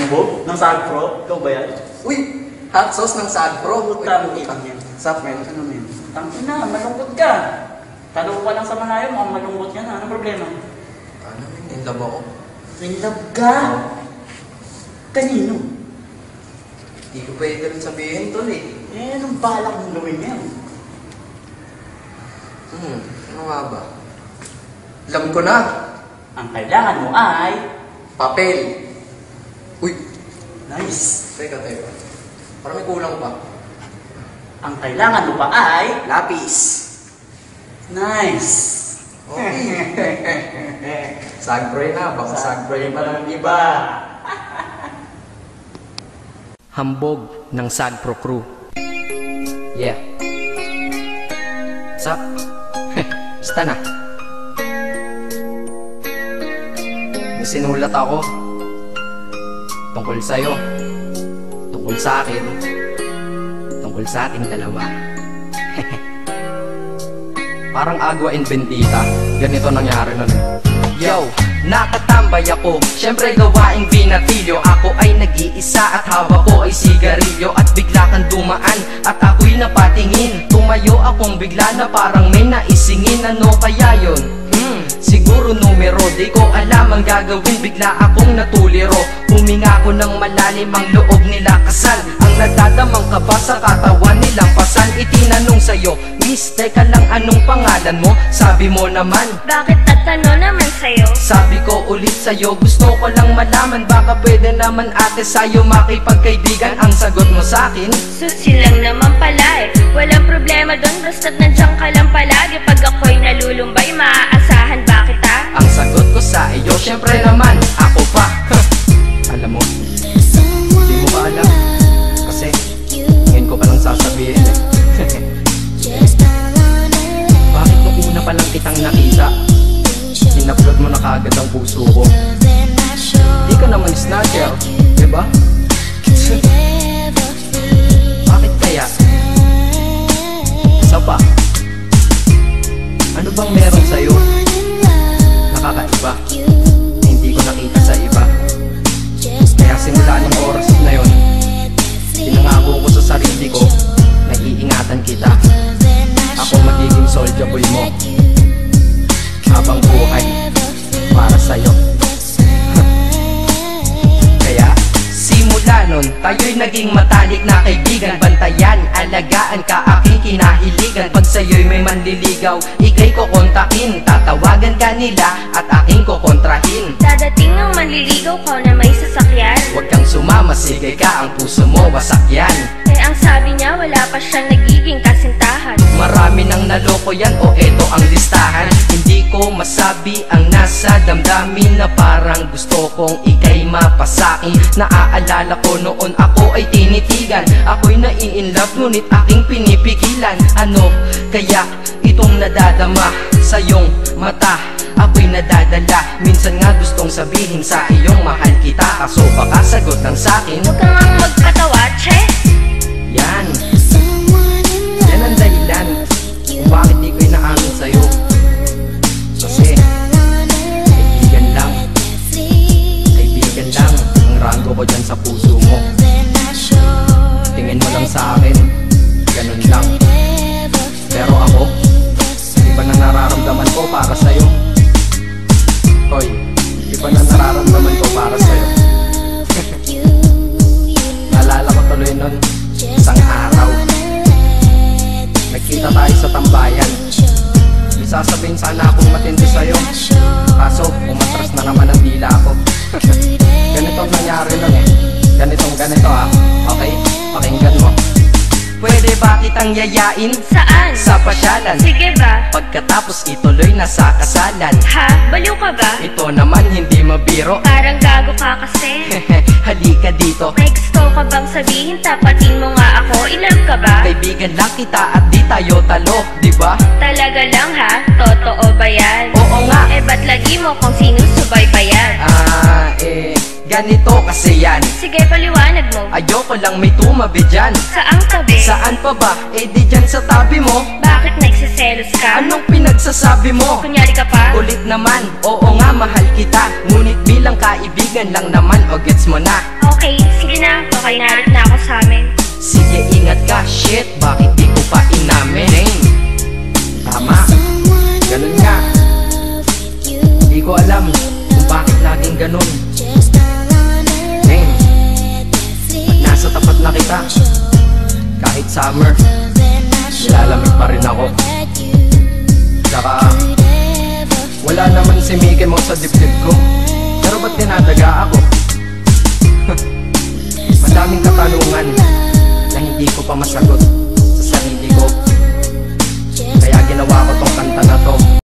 Hambog? Ng Sagpro? Ikaw ba yan? Uy! Hot sauce ng Sagpro. Utang itang yan. Sup, men? Ano men? Tangin na, malungkot ka. Tanong ko lang sa malayo, mukhang malungkot ka na. Anong problema? Ano, men? In love ako. In love ka? Kanino? Hindi ko pwede rin sabihin, tol eh. Eh, anong balak mong gawin yan? Ano nga ba? Alam ko na. Ang kailangan mo ay... Papel. Uy! Nice. Teka. Parang may kulang pa. Ang kailangan mo pa ay... Lapis. Nice. Okay. Sagpro na. Baka sagpro pa ng iba. Hambog ng Sagpro Crew. Yeah. Sup? Basta na. May sinulat ako tungkol sa'yo, tungkol sa akin, tungkol sa ating dalawa. Parang Agua and Bendita. Ganito nangyari nun eh. Yo! Nakatambay ako, syempre gawaing binatilyo. Ako ay nag-iisa at hawak ko ay sigarilyo. At bigla kang dumaan at ako'y napatingin. Tumayo akong bigla na parang may naisingin. Ano kaya yun? Siguro numero, di ko alam ang gagawin. Bigla akong natuliro. Huminga ko ng malalim, ang loob nila kasal. Ang nagdadamang kaba sa katawan nilang pasan. Itinanong sa'yo, Miss, teka lang, anong pangalan mo? Sabi mo naman, bakit tatanong naman sa'yo? sabi ko ulit sa'yo, gusto ko lang malaman. Baka pwede naman ate sa'yo makipagkaibigan. Ang sagot mo sa'kin, Susi lang naman pala eh. Walang problema doon, basta't nandiyan ka lang palagi. Pag ako'y nalulumbay, maaasahan ba kita? ang sagot ko sa iyo, syempre naman, ako pa. Alam mo, di mo ba alam? Kasi, ngayon ko palang sasabihin eh. Bakit nung una pa lang kitang nakita, in-upload mo na kaagad ang puso ko? Di ka naman snatcher, diba? Bakit kaya? Isa pa, ano bang meron sa'yo? Nakakaiba, na hindi ko nakita sa iba. Kaya simula ng oras na yun, pinangako ko sa sarili ko na iingatan kita. Ako magiging soldier boy mo habang buhay para sa'yo. Kaya simula nun, tayo'y naging matalik na kaibigan. Bantayan, alagaan ka, aking kinahiligan. Pag sa'yo'y may manliligaw, ika'y kukontakin. Tatawagan ka nila at aking kukontrahin. Dadating ang manliligaw ko na may sasakyan. Huwag kang sumama, sige ka, ang puso mo wasak yan. Eh ang sabi niya, wala pa siyang nagiging kasintahan. Marami nang naloko yan, o eto ang listahan. Hindi ko masabi ang nasa damdamin, na parang gusto kong ika'y mapasakin. Naaalala ko noon ako ay tinitigan, ako'y nai-inlove ngunit aking pinipigilan. Ano kaya itong nadadama sa iyong mata? Ako'y nadadala, minsan nga gustong sabihin sa iyong mahal kita. Kaso baka sagot ng sakin, Huwag kang ang magpatawa, che. yan ang dahilan kung bakit di ko inaamin sa'yo. Kasi kaibigan lang ang rango ko dyan sa puso mo. Tingin mo lang sa akin, ganun lang. Pero ako, iba na nararamdaman ko para sa'yo. Hoy, iba na nararamdaman ko para sa'yo. Naalala ko tuloy nun, isang araw nagkita tayo sa tambayan. May sasabihin sana akong matindi sa'yo, kaso umatras na naman ang dila ko. Ganitong nangyari nun eh. Ganito ha. Okay, pakinggan mo. Pwede ba kitang yayain Saan? sa pasyalan? Sige ba? Pagkatapos ituloy na sa kasalan. Ha? Baliw ka ba? Ito naman hindi mabiro. Parang gago ka kasi. Halika dito, May gusto ka bang sabihin? Tapatin mo nga ako. In-love ka ba? kaibigan lang kita at di tayo talo, diba? Talaga lang ha? Totoo ba yan? Oo nga. Eh ba't lagi mo kung sinusubaybayan? Ganito kasi yan. Sige, paliwanag mo. Ayoko lang may tumabi dyan. Saang tabi? Saan pa ba? Eh di dyan sa tabi mo. Bakit nagsiselos ka? Anong pinagsasabi mo? Kunyari ka pa? Ulit naman, oo nga mahal kita. Ngunit bilang kaibigan lang naman, o gets mo na. Okay sa tapat na kita. Kahit summer, nilalamig pa rin ako. Saka wala naman si Mickey Mouse sa dibdib ko, pero ba't dinadaga ako? Madaming katanungan na hindi ko pa masagot.